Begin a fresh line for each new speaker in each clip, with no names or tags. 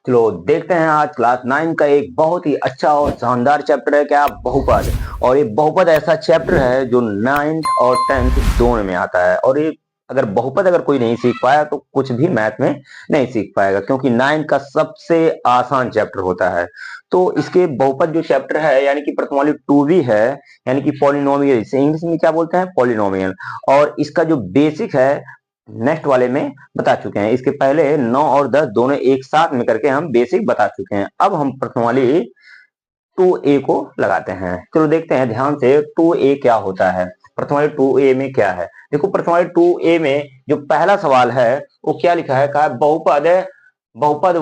चलो देखते हैं आज क्लास 9 का एक बहुत ही अच्छा और शानदार चैप्टर है क्या बहुपद। और ये बहुपद ऐसा चैप्टर है जो 9th और 10th दोनों में आता है। और ये अगर बहुपद अगर कोई नहीं सीख पाया तो कुछ भी मैथ में नहीं सीख पाएगा, क्योंकि 9 का सबसे आसान चैप्टर होता है। तो इसके बहुपद जो चैप्टर है यानी कि प्रथम वाली 2b है, यानी कि पॉलिनोमियल, इसे इंग्लिश में क्या बोलते हैं, पॉलिनोमियल। और इसका जो बेसिक है नेक्स्ट वाले में बता चुके हैं। इसके पहले 9 और 10 दोनों एक साथ में करके हम बेसिक बता चुके हैं। अब हम प्रथम वाली 2a को लगाते हैं। चलो देखते हैं ध्यान से 2a क्या होता है। प्रथम वाली 2a में क्या है, देखो प्रथम वाली 2a में जो पहला सवाल है वो क्या लिखा है, कहा बहुपद बहुपद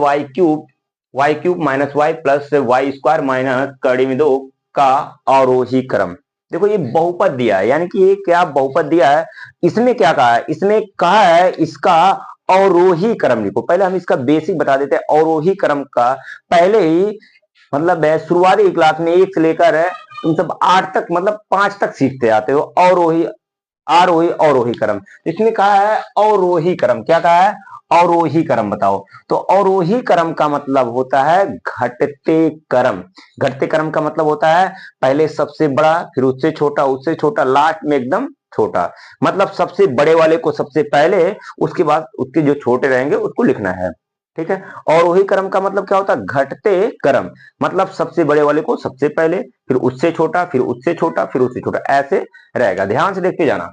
y cube minus y plus y square minus कड़ी में 2 का अवरोही क्रम। देखो ये बहुपद दिया है, यानी कि ये क्या बहुपद दिया है। इसमें क्या कहा है, इसमें कहा है इसका अवरोही क्रम लिखो। पहले हम इसका बेसिक बता देते हैं। अवरोही क्रम का पहले ही मतलब है शुरुआती क्लास में 1 से लेकर है तुम सब 8 तक मतलब 5 तक सीखते आते हो अवरोही आरोही अवरोही क्रम। इसमें कहा है अवरोही क्रम, क्या कहा है, अवरोही क्रम बताओ। तो अवरोही क्रम का मतलब होता है घटते क्रम। घटते क्रम का मतलब होता है पहले सबसे बड़ा, फिर उससे छोटा, लास्ट में एकदम छोटा। मतलब सबसे बड़े वाले को सबसे पहले, उसके बाद उसके जो छोटे रहेंगे उसको लिखना है। ठीक है। और वही क्रम का मतलब क्या होता है, घटते क्रम। मतलब सबसे बड़े वाले को सबसे पहले, फिर उससे छोटा, फिर उससे छोटा, फिर उससे छोटा, ऐसे रहेगा। ध्यान से देखते जाना।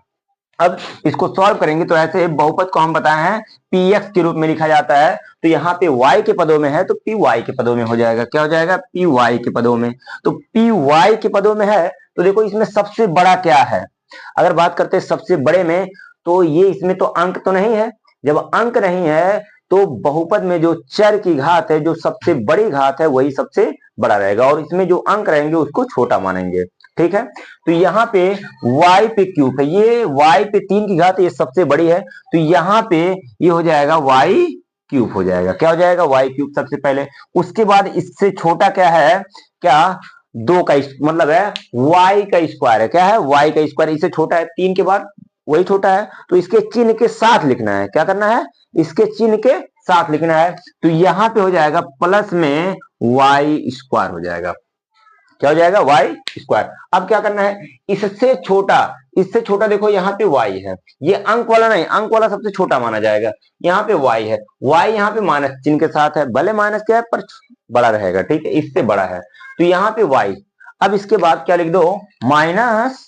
अब इसको सॉल्व करेंगे तो ऐसे बहुपद को हम बताए हैं px के रूप में लिखा जाता है। तो यहाँ पे y के पदों में है तो py के पदों में हो जाएगा। क्या हो जाएगा, py के पदों में। तो py के पदों में है तो देखो इसमें सबसे बड़ा क्या है। अगर बात करते हैं सबसे बड़े में तो ये इसमें तो अंक तो नहीं है। जब अंक नहीं है तो बहुपद में जो चर की घात है, जो सबसे बड़ी घात है, वही सबसे बड़ा रहेगा। और इसमें जो अंक रहेंगे उसको छोटा मानेंगे। ठीक है। तो यहाँ पे y पे क्यूब है, ये y पे 3 की घात ये सबसे बड़ी है। तो यहाँ पे ये हो जाएगा y क्यूब हो जाएगा। क्या हो जाएगा, y क्यूब सबसे पहले। उसके बाद इससे छोटा क्या है, क्या, 2 का मतलब है y का स्क्वायर है। क्या है, y का स्क्वायर। इससे छोटा है 3 के बाद वही छोटा है। तो इसके चिन्ह के साथ लिखना है। क्या करना है, इसके चिन्ह के साथ लिखना है। तो यहाँ पे हो जाएगा प्लस में y स्क्वायर हो जाएगा। क्या हो जाएगा, y स्क्वायर। अब क्या करना है, इससे छोटा देखो यहाँ पे y है, ये अंक वाला नहीं, अंक वाला सबसे छोटा माना जाएगा। यहाँ पे y है, y यहाँ पे माइनस चिन्ह के साथ है, भले माइनस क्या है पर बड़ा रहेगा। ठीक है, इससे बड़ा है तो यहाँ पे y। अब इसके बाद क्या लिख दो, माइनस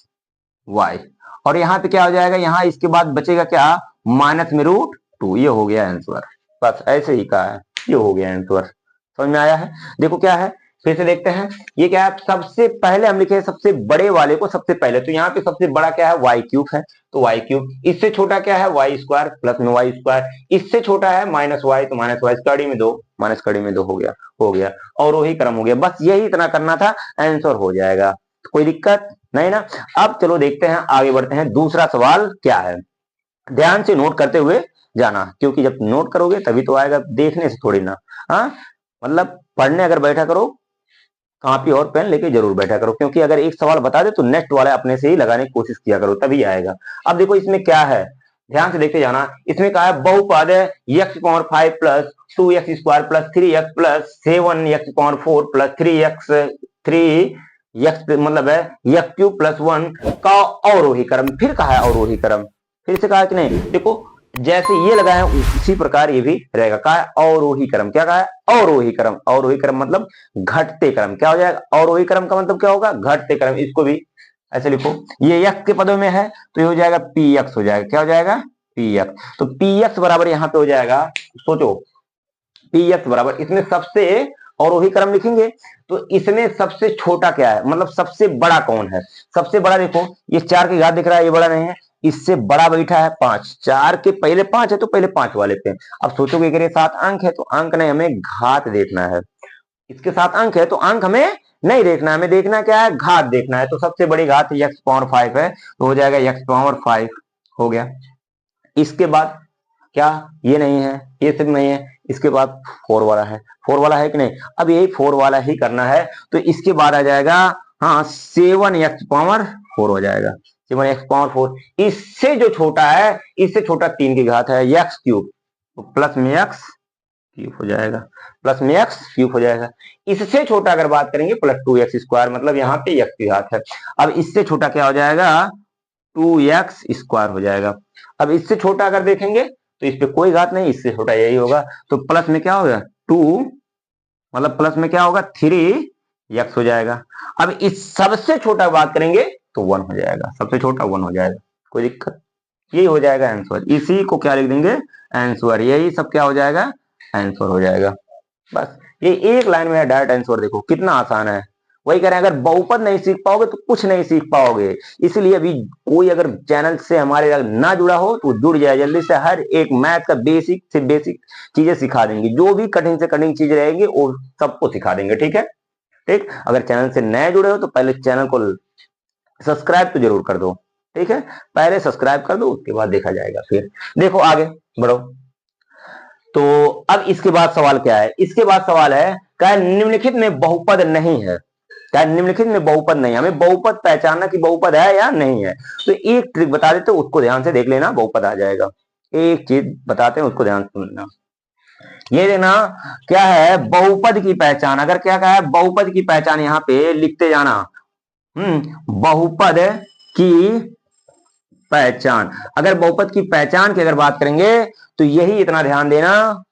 y। और यहाँ पे क्या हो जाएगा, यहाँ इसके बाद बचेगा क्या, माइनस में √2। ये हो गया आंसर। बस ऐसे ही कहा है, ये हो गया आंसर। समझ में आया है। देखो क्या है, फिर से देखते हैं। ये क्या है, सबसे पहले हम लिखे सबसे बड़े वाले को सबसे पहले। तो यहाँ पे सबसे बड़ा क्या है, y क्यूब है तो y क्यूब। इससे छोटा क्या है, y स्क्वायर प्लस में y स्क्वायर। इससे छोटा है माइनस y तो माइनस y कड़ी में 2, माइनस कड़ी में 2 हो गया और वही क्रम हो गया। बस यही इतना करना था, आंसर हो जाएगा। कोई दिक्कत नहीं ना। अब चलो देखते हैं, आगे बढ़ते हैं। दूसरा सवाल क्या है, ध्यान से नोट करते हुए जाना, क्योंकि जब नोट करोगे तभी तो आएगा, देखने से थोड़ी ना। हाँ, मतलब पढ़ने अगर बैठा करो कॉपी और पेन लेके जरूर बैठा करो, क्योंकि अगर एक सवाल बता दे तो नेक्स्ट वाला अपने से ही लगाने की कोशिश किया करो, तभी आएगा। अब देखो इसमें क्या है, ध्यान से देखते जाना। इसमें कहा है बहुपद x⁵ plus 2x square plus 3x plus 7x⁴ plus 3x मतलब है x क्यूब प्लस 1 का अवरोही क्रम। फिर कहा है अवरोही क्रम, फिर से कहा कि नहीं। देखो जैसे ये लगा है उसी प्रकार ये भी रहेगा। कहा है अवरोही क्रम, क्या कहा है, अवरोही क्रम। अवरोही क्रम मतलब घटते क्रम। क्या हो जाएगा, अवरोही क्रम का मतलब क्या होगा, घटते क्रम। इसको भी ऐसे लिखो, ये x के पदों में है तो ये हो जाएगा px हो जाएगा। क्या हो जाएगा, px। तो px बराबर यहाँ पे हो जाएगा, सोचो px बराबर, इसमें सबसे, और वही क्रम लिखेंगे तो इसमें सबसे छोटा क्या है, मतलब सबसे बड़ा कौन है। सबसे बड़ा देखो ये 4 की घात दिख रहा है, ये बड़ा नहीं है। इससे बड़ा बैठा है 5, 4 के पहले 5 है तो पहले 5 वाले पे। अब सोचोगे कि 7 अंक है तो अंक नहीं, हमें घात देखना है। इसके साथ अंक है तो अंक हमें नहीं देखना है, हमें देखना क्या है, घात देखना है। तो सबसे बड़ी घात x⁵ है तो हो जाएगा x⁵ हो गया। इसके बाद क्या, ये नहीं है, ये सिर्फ नहीं है। इसके बाद 4 वाला है, 4 वाला है कि नहीं। अब यही 4 वाला ही करना है। तो इसके बाद आ जाएगा, हाँ, 7x⁴ हो जाएगा, 7x⁴। इससे जो छोटा है, इससे छोटा 3 की घात है x क्यूब प्लस में x क्यूब हो जाएगा, प्लस में एक्स क्यूब हो जाएगा। इससे छोटा अगर बात करेंगे प्लस 2x², मतलब यहाँ पे x की घात है। अब इससे छोटा क्या हो जाएगा, 2x² हो जाएगा। अब इससे छोटा अगर देखेंगे तो इस पे कोई घात नहीं, इससे छोटा यही होगा। तो प्लस में क्या होगा 2, मतलब प्लस में क्या होगा 3x हो जाएगा। अब इस सबसे छोटा बात करेंगे तो 1 हो जाएगा, सबसे छोटा 1 हो जाएगा, कोई दिक्कत, यही हो जाएगा आंसर। इसी को क्या लिख देंगे आंसर, यही सब क्या हो जाएगा आंसर हो जाएगा। बस ये एक लाइन में है डायरेक्ट आंसर, देखो कितना आसान है। वही कह रहे हैं अगर बहुपद नहीं सीख पाओगे तो कुछ नहीं सीख पाओगे। इसलिए अभी कोई अगर चैनल से हमारे अगर ना जुड़ा हो तो जुड़ जाए जल्दी से, हर एक मैथ का बेसिक से बेसिक चीजें सिखा देंगे, जो भी कठिन से कठिन चीज रहेंगे वो सबको सिखा देंगे, ठीक है। ठीक, अगर चैनल से नए जुड़े हो तो पहले चैनल को सब्सक्राइब तो जरूर कर दो, ठीक है, पहले सब्सक्राइब कर दो, उसके बाद देखा जाएगा। फिर देखो आगे बढ़ो। तो अब इसके बाद सवाल क्या है, इसके बाद सवाल है क्या निम्नलिखित में बहुपद नहीं है, क्या निम्नलिखित में बहुपद नहीं है। हमें बहुपद पहचानना कि बहुपद है या नहीं है। तो एक ट्रिक बता देते, उसको ध्यान से देख लेना, बहुपद आ जाएगा। एक चीज बताते हैं, उसको ध्यान से सुनना। ये देना क्या है बहुपद की पहचान, अगर क्या कहा है बहुपद की पहचान यहाँ पे लिखते जाना। बहुपद की पहचान, अगर बहुपद की पहचान की अगर बात करेंगे तो यही इतना ध्यान देना,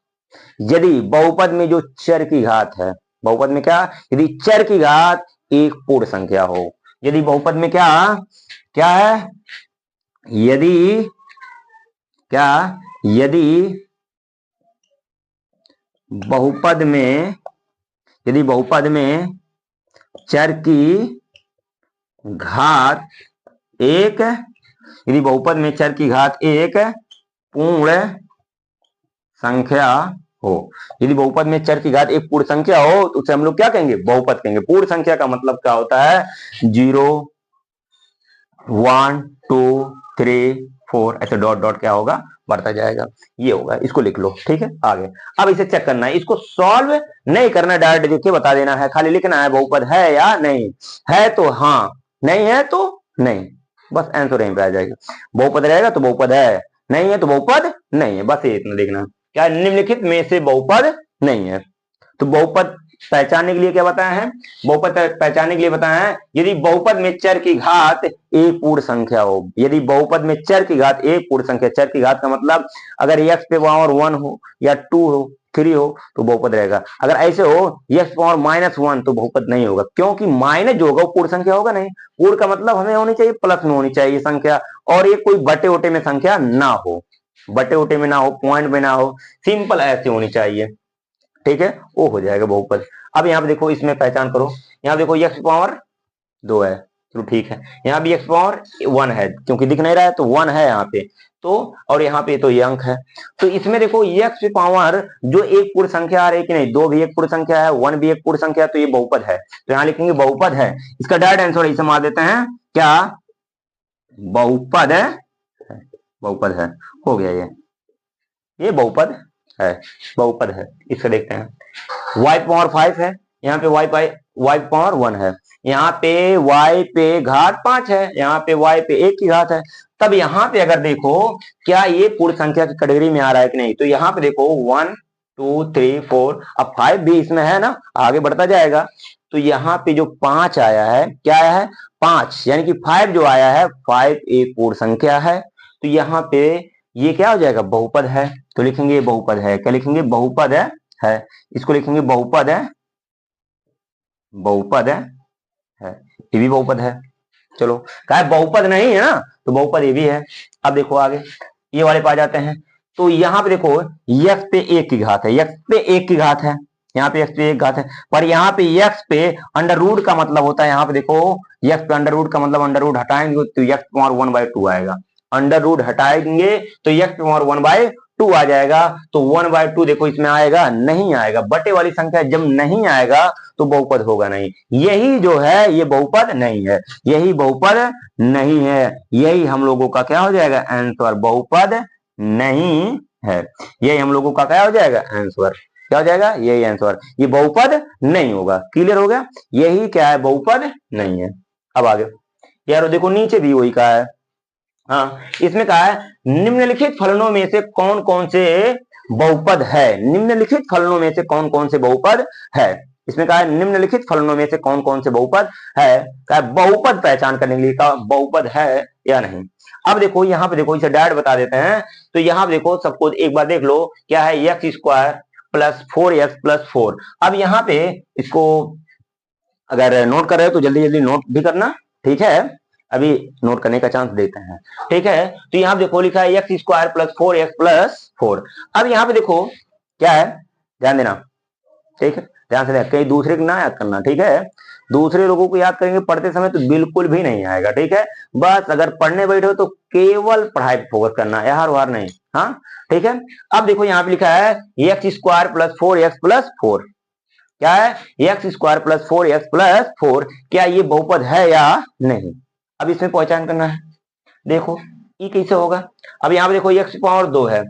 यदि बहुपद में जो चर की घात है, बहुपद में क्या, यदि चर की घात एक पूर्ण संख्या हो, यदि बहुपद में क्या क्या है, यदि क्या, यदि बहुपद में, यदि बहुपद में चर की घात एक, यदि बहुपद में चर की घात एक पूर्ण संख्या हो, यदि बहुपद में चर की घात एक पूर्ण संख्या हो तो उसे हम लोग क्या कहेंगे बहुपद कहेंगे। पूर्ण संख्या का मतलब क्या होता है 0 1 2 3 4 ऐसे डॉट डॉट क्या होगा बढ़ता जाएगा, ये होगा, इसको लिख लो, ठीक है। आगे अब इसे चेक करना है, इसको सॉल्व नहीं करना, डायरेक्ट देखिए बता देना है, खाली लिखना है बहुपद है या नहीं, है तो हाँ, नहीं है तो नहीं, बस आंसर यहीं पे आ जाएगा। बहुपद रहेगा तो बहुपद है, नहीं है तो बहुपद नहीं है, बस ये इतना देखना। क्या निम्नलिखित में से बहुपद नहीं है। तो बहुपद पहचानने के लिए क्या बताया है, बहुपद पहचानने के लिए बताया है यदि बहुपद में चर की घात एक पूर्ण संख्या हो, यदि बहुपद में चर की घात एक पूर्ण संख्या, चर की घात का मतलब अगर x पे पावर 1 हो या 2 हो 3 हो तो बहुपद रहेगा, अगर ऐसे हो x पावर -1 तो बहुपद नहीं होगा, क्योंकि माइनस जो होगा वो पूर्ण संख्या होगा नहीं। पूर्ण का मतलब हमें होनी चाहिए प्लस में होनी चाहिए संख्या, और ये कोई बटे उटे में संख्या ना हो, बटे उटे में ना हो, पॉइंट में ना हो, सिंपल ऐसे होनी चाहिए, ठीक है, वो हो जाएगा बहुपद। अब यहाँ पे देखो, इसमें पहचान करो, यहाँ देखो x पावर 2 है, चलो ठीक है, यहाँ भी x पावर 1 है, क्योंकि दिख नहीं रहा है तो 1 है यहाँ पे, तो और यहाँ पे तो ये अंक है, तो इसमें देखो x पावर जो एक पूर्ण संख्या आ रही है कि नहीं, 2 भी एक पूर्ण संख्या है, 1 भी एक पूर्ण संख्या है, तो ये बहुपद है, तो यहाँ लिखेंगे बहुपद है। इसका डायरेक्ट आंसर इसे मार देते हैं क्या, बहुपद है, बहुपद है, हो गया ये बहुपद है, बहुपद है। इसका देखते हैं y पावर 5 है, यहाँ पे y पावर 1 है, यहाँ पे y पे घात 5 है, यहाँ पे y पे 1 की घात है। तब यहाँ पे अगर देखो क्या ये पूर्ण संख्या की कैटेगरी में आ रहा है कि नहीं, तो यहाँ पे देखो 1 2 3 4, अब 5 भी इसमें है ना, आगे बढ़ता जाएगा, तो यहाँ पे जो 5 आया है, क्या आया है 5, यानी कि 5 जो आया है 5 एक पूर्ण संख्या है, तो यहाँ पे ये क्या हो जाएगा बहुपद है, तो लिखेंगे ये बहुपद है, क्या लिखेंगे बहुपद है, इसको लिखेंगे बहुपद है, बहुपद है, ये भी बहुपद है। चलो कहा बहुपद नहीं है ना, तो बहुपद ये भी है। अब देखो आगे ये वाले पे आ जाते हैं, तो यहाँ पे देखो x पे 1 की घात है, x पे 1 की घात है, यहाँ पे x पे 1 घात है, पर यहाँ पे x पे अंडर रूट का मतलब होता है, यहाँ पे देखो x पे अंडर रूट का मतलब अंडर रूट हटाएंगे तो x पावर 1/2 आएगा, अंडर रूट हटाएंगे तो x पावर 1/2 आ जाएगा, तो 1/2 देखो इसमें आएगा नहीं आएगा, बटे वाली संख्या जब नहीं आएगा तो बहुपद होगा नहीं, यही जो है ये बहुपद नहीं है, यही बहुपद नहीं है, यही हम लोगों का क्या हो जाएगा आंसर, बहुपद नहीं है, यही हम लोगों का क्या हो जाएगा आंसर, क्या हो जाएगा यही आंसर, ये बहुपद नहीं होगा। क्लियर हो गया, यही क्या है बहुपद नहीं है। अब आगे यार देखो नीचे भी वही कहा है, हाँ इसमें कहा है निम्नलिखित फलनों में से कौन कौन से बहुपद है। निम्नलिखित फलनों में से कौन कौन से बहुपद है? इसमें कहा है निम्नलिखित फलनों में से कौन कौन से बहुपद है। कहा बहुपद पहचान करने के लिए कहा बहुपद है या नहीं। अब देखो यहाँ पे देखो इसे डायरेक्ट बता देते हैं। तो यहाँ पे देखो सबको एक बार देख लो क्या है, एक्स स्क्वायर प्लस 4x+4। अब यहाँ पे इसको अगर नोट कर रहे हो तो जल्दी जल्दी नोट भी करना, ठीक है, अभी नोट करने का चांस देते हैं, ठीक है। तो यहाँ देखो लिखा है x² प्लस 4x+4। अब यहाँ पे देखो क्या है, ध्यान देना, ठीक है, ध्यान से कहीं दूसरे को ना याद करना, ठीक है। दूसरे लोगों को याद करेंगे पढ़ते समय तो बिल्कुल भी नहीं आएगा, ठीक है। बस अगर पढ़ने बैठे हो तो केवल पढ़ाई पर फोकस करना, यार वार नहीं, हाँ, ठीक है। अब देखो यहाँ पे लिखा है x² प्लस 4x+4। क्या है, x² प्लस 4x+4, क्या ये बहुपद है या नहीं। अब इसमें पहचान करना है। देखो ये कैसे होगा। अब यहाँ पे देखो x⁻2 है,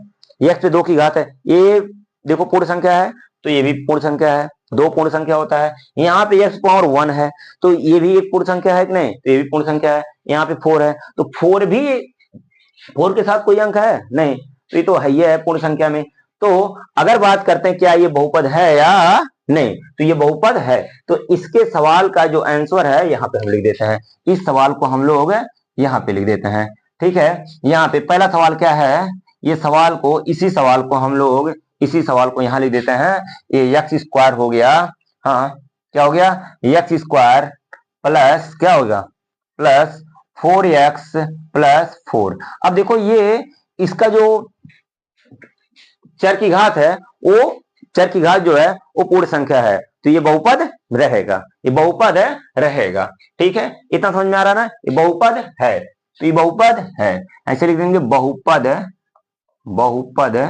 x पे 2 की घात है, ये देखो पूर्ण संख्या है तो ये भी पूर्ण संख्या है, 2 पूर्ण संख्या होता है। यहाँ पे x⁻1 है तो ये भी एक पूर्ण संख्या है कि नहीं, तो ये भी पूर्ण संख्या है। यहाँ पे 4 है तो 4 भी, 4 के साथ कोई अंक है नहीं, तो ये तो है ही है पूर्ण संख्या में। तो अगर बात करते हैं क्या ये बहुपद है या नहीं, तो ये बहुपद है। तो इसके सवाल का जो आंसर है यहाँ पे हम लिख देते हैं, इस सवाल को हम लोग यहाँ पे लिख देते हैं, ठीक है। यहाँ पे पहला सवाल क्या है, ये सवाल को, इसी सवाल को हम लोग, इसी सवाल को यहाँ लिख देते हैं, ये x² हो गया, हाँ क्या हो गया, x² प्लस क्या होगा, प्लस 4x+4। अब देखो ये इसका जो चर की घात है, वो चर की घात जो है वो पूर्ण संख्या है, तो ये बहुपद रहेगा, ये बहुपद रहेगा, ठीक है। इतना समझ में आ रहा ना, ये बहुपद है, तो ये बहुपद है, ऐसे लिख देंगे बहुपद, बहुपद है,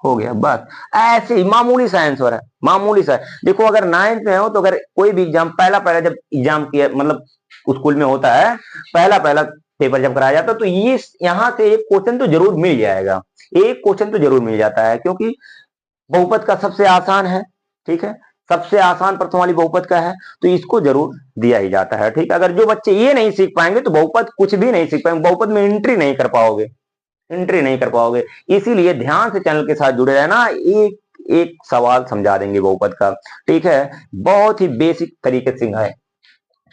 हो गया बस। ऐसे ही मामूली सा आंसर है, मामूली सा। देखो अगर 9th में हो तो अगर कोई भी एग्जाम पहला जब एग्जाम किया, मतलब स्कूल में होता है पहला पेपर जब कराया जाता है, तो ये यहाँ से एक क्वेश्चन तो जरूर मिल जाएगा, एक क्वेश्चन तो जरूर मिल जाता है, क्योंकि बहुपद का सबसे आसान है, ठीक है, सबसे आसान प्रथम वाली बहुपद का है, तो इसको जरूर दिया ही जाता है, ठीक है। अगर जो बच्चे ये नहीं सीख पाएंगे तो बहुपद कुछ भी नहीं सीख पाएंगे, बहुपद में एंट्री नहीं कर पाओगे, एंट्री नहीं कर पाओगे। इसीलिए ध्यान से चैनल के साथ जुड़े रहना, एक एक सवाल समझा देंगे बहुपद का, ठीक है, बहुत ही बेसिक तरीके से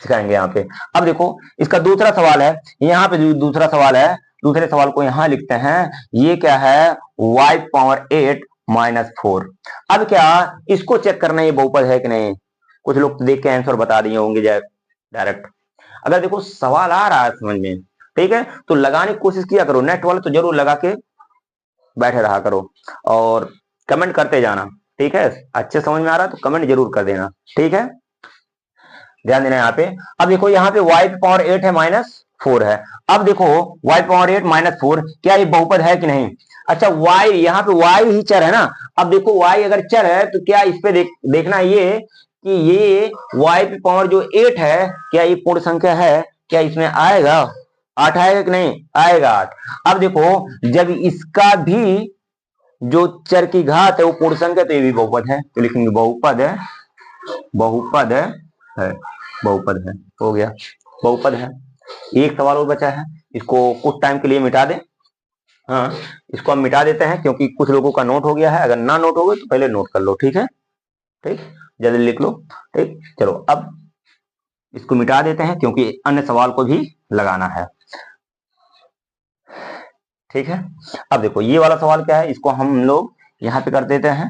सिखाएंगे यहाँ पे। अब देखो इसका दूसरा सवाल है, यहाँ पे दूसरा सवाल है, दूसरे सवाल को यहाँ लिखते हैं, ये क्या है, y⁻8-4। अब क्या इसको चेक करना ये बहुपद है कि नहीं। कुछ लोग तो देख के आंसर बता दिए होंगे डायरेक्ट। अगर देखो सवाल आ रहा है समझ में, ठीक है, तो लगाने की कोशिश किया करो, नेट वाले तो जरूर लगा के बैठे रहा करो और कमेंट करते जाना, ठीक है। अच्छे समझ में आ रहा है तो कमेंट जरूर कर देना, ठीक है, ध्यान देना यहाँ पे। अब देखो यहाँ पे y⁻8 है -4 है। अब देखो y⁻8 -4 क्या ये बहुपद है कि नहीं। अच्छा y, यहाँ पे y ही चर है ना। अब देखो y अगर चर है तो क्या इस पे देखना ये कि ये y⁻8 है, क्या ये पूर्ण संख्या है, क्या इसमें आएगा 8 आएगा कि नहीं, आएगा 8। अब देखो जब इसका भी जो चर की घात है वो पूर्ण संख्या, तो ये भी बहुपद है, तो लिखेंगे बहुपद है, बहुपद है, बहुपद है, हो गया बहुपद है। एक सवाल और बचा है, इसको कुछ टाइम के लिए मिटा दें, हाँ इसको हम मिटा देते हैं क्योंकि कुछ लोगों का नोट हो गया है, अगर ना नोट हो गए तो पहले नोट कर लो, ठीक है, ठीक, जल्दी लिख लो, ठीक। चलो अब इसको मिटा देते हैं क्योंकि अन्य सवाल को भी लगाना है, ठीक है। अब देखो ये वाला सवाल क्या है, इसको हम लोग यहाँ पे कर देते हैं,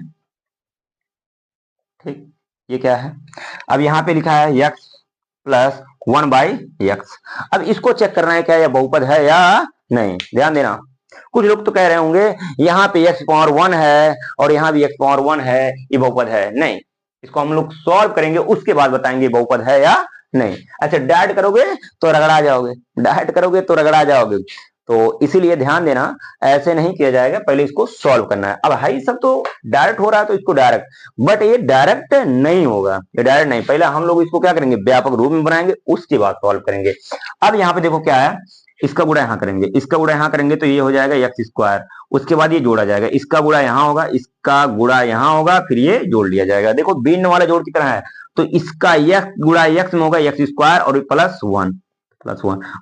ठीक, ये क्या है, अब यहाँ पे लिखा है x+1/x। अब इसको चेक करना है क्या यह बहुपद है या नहीं। ध्यान देना, कुछ लोग तो कह रहे होंगे यहाँ पे x⁻1 है और यहाँ भी x⁻1 है, ये बहुपद है नहीं। इसको हम लोग सॉल्व करेंगे उसके बाद बताएंगे बहुपद है या नहीं। अच्छा डायरेक्ट करोगे तो रगड़ा जाओगे, डायरेक्ट करोगे तो रगड़ा जाओगे, तो इसीलिए ध्यान देना, ऐसे नहीं किया जाएगा, पहले इसको सॉल्व करना है। अब हाई सब तो डायरेक्ट हो रहा है तो इसको डायरेक्ट, बट ये डायरेक्ट नहीं होगा, ये डायरेक्ट नहीं, पहले हम लोग इसको क्या करेंगे, व्यापक रूप में बनाएंगे, उसके बाद सॉल्व करेंगे। अब यहाँ पे देखो क्या है, इसका गुणा यहाँ करेंगे, इसका गुणा यहाँ करेंगे तो ये हो जाएगा x², उसके बाद ये जोड़ा जाएगा, इसका गुणा यहाँ होगा, इसका गुणा यहाँ होगा, फिर ये जोड़ लिया जाएगा। देखो भिन्न वाला जोड़ की तरह है, तो इसका x गुणा x में होगा x² और +1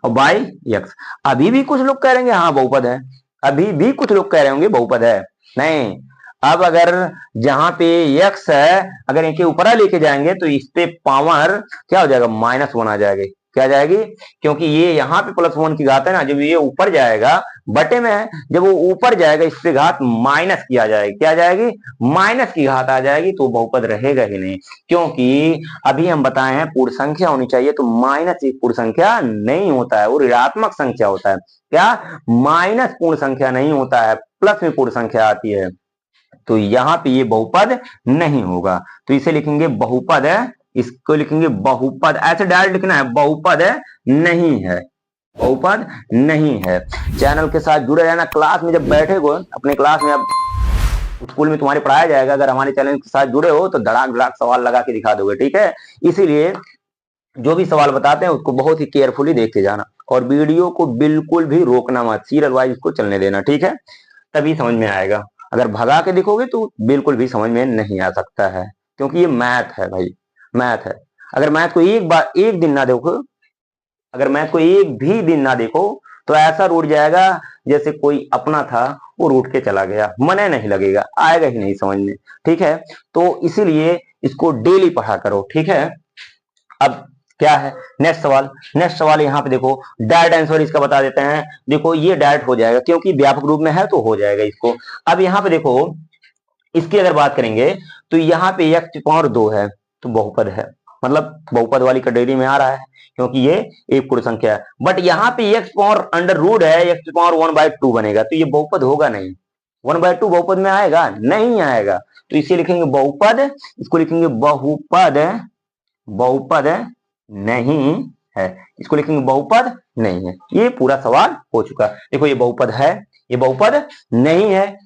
और बाई x। अभी भी कुछ लोग कह रहे हाँ बहुपद है, अभी भी कुछ लोग कह रहे होंगे बहुपद है, नहीं, अब अगर जहां पे x है, अगर इनके ऊपर लेके जाएंगे तो इस पे पावर क्या हो जाएगा, -1 आ जाएगी। क्या जाएगी, क्योंकि ये यहाँ पे +1 की घात है ना, जब ये ऊपर जाएगा बटे में है, जब वो ऊपर जाएगा इस पे घात माइनस की आ जाएगी। क्या जाएगी, माइनस की घात आ जाएगी, तो बहुपद रहेगा ही नहीं। क्योंकि अभी हम बताए हैं पूर्ण संख्या होनी चाहिए, तो -1 पूर्ण संख्या नहीं होता है, वो ऋणात्मक संख्या होता है। क्या, माइनस पूर्ण संख्या नहीं होता है, प्लस में पूर्ण संख्या आती है। तो यहाँ पे ये बहुपद नहीं होगा, तो इसे लिखेंगे बहुपद है, इसको लिखेंगे बहुपद, ऐसे डायरेक्ट लिखना है, बहुपद नहीं है, बहुपद नहीं है। चैनल के साथ जुड़े रहना, क्लास में जब बैठे हो अपने क्लास में, अब स्कूल में तुम्हारे पढ़ाया जाएगा, अगर हमारे चैनल के साथ जुड़े हो तो धड़ाक धड़ाक सवाल लगा के दिखा दोगे, ठीक है। इसीलिए जो भी सवाल बताते हैं उसको बहुत ही केयरफुली देख के जाना, और वीडियो को बिल्कुल भी रोकना मत, सीरियल वाइज इसको चलने देना, ठीक है, तभी समझ में आएगा। अगर भगा के देखोगे तो बिल्कुल भी समझ में नहीं आ सकता है, क्योंकि ये मैथ है भाई, मैथ है। अगर मैथ को एक बार, एक दिन ना देखो, अगर मैथ को एक भी दिन ना देखो तो ऐसा रूठ जाएगा जैसे कोई अपना था वो रूठ के चला गया, मन नहीं लगेगा, आएगा ही नहीं समझ में, ठीक है। तो इसीलिए इसको डेली पढ़ा करो, ठीक है। अब क्या है नेक्स्ट सवाल, नेक्स्ट सवाल यहाँ पे देखो, डायरेक्ट आंसर इसका बता देते हैं। देखो ये डायरेक्ट हो जाएगा क्योंकि व्यापक रूप में है तो हो जाएगा इसको। अब यहाँ पे देखो, इसकी अगर बात करेंगे तो यहाँ पे x⁴ है तो बहुपद है, मतलब बहुपद वाली कैटेगरी में आ रहा है, क्योंकि ये एक पूर्ण संख्या है। बट यहाँ पे x⁴ है, x⁴ 1/2 बनेगा, तो ये बहुपद होगा नहीं। 1/2 बहुपद में आएगा नहीं आएगा, तो इसे लिखेंगे बहुपद, इसको लिखेंगे बहुपद, बहुपद नहीं है, इसको लिखेंगे बहुपद नहीं है। ये पूरा सवाल हो चुका। देखो ये बहुपद है, ये बहुपद नहीं है,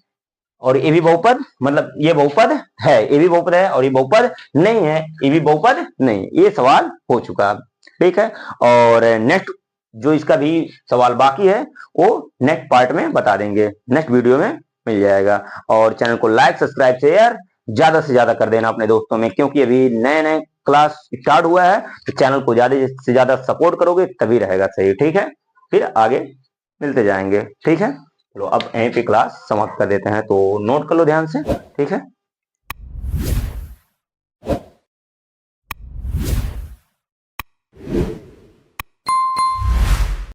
और ये भी बहुपद, मतलब ये बहुपद है, ये भी बहुपद है, और ये बहुपद नहीं है, ये भी बहुपद नहीं। ये सवाल हो चुका, ठीक है। और नेक्स्ट जो इसका भी सवाल बाकी है वो नेक्स्ट पार्ट में बता देंगे, नेक्स्ट वीडियो में मिल जाएगा। और चैनल को लाइक, सब्सक्राइब, शेयर ज्यादा से ज्यादा कर देना अपने दोस्तों में, क्योंकि अभी नए नए क्लास स्टार्ट हुआ है, तो चैनल को ज्यादा से ज्यादा सपोर्ट करोगे तभी रहेगा सही, ठीक है। फिर आगे मिलते जाएंगे, ठीक है। चलो अब यहीं पे क्लास समाप्त कर देते हैं, तो नोट कर लो ध्यान से, ठीक है।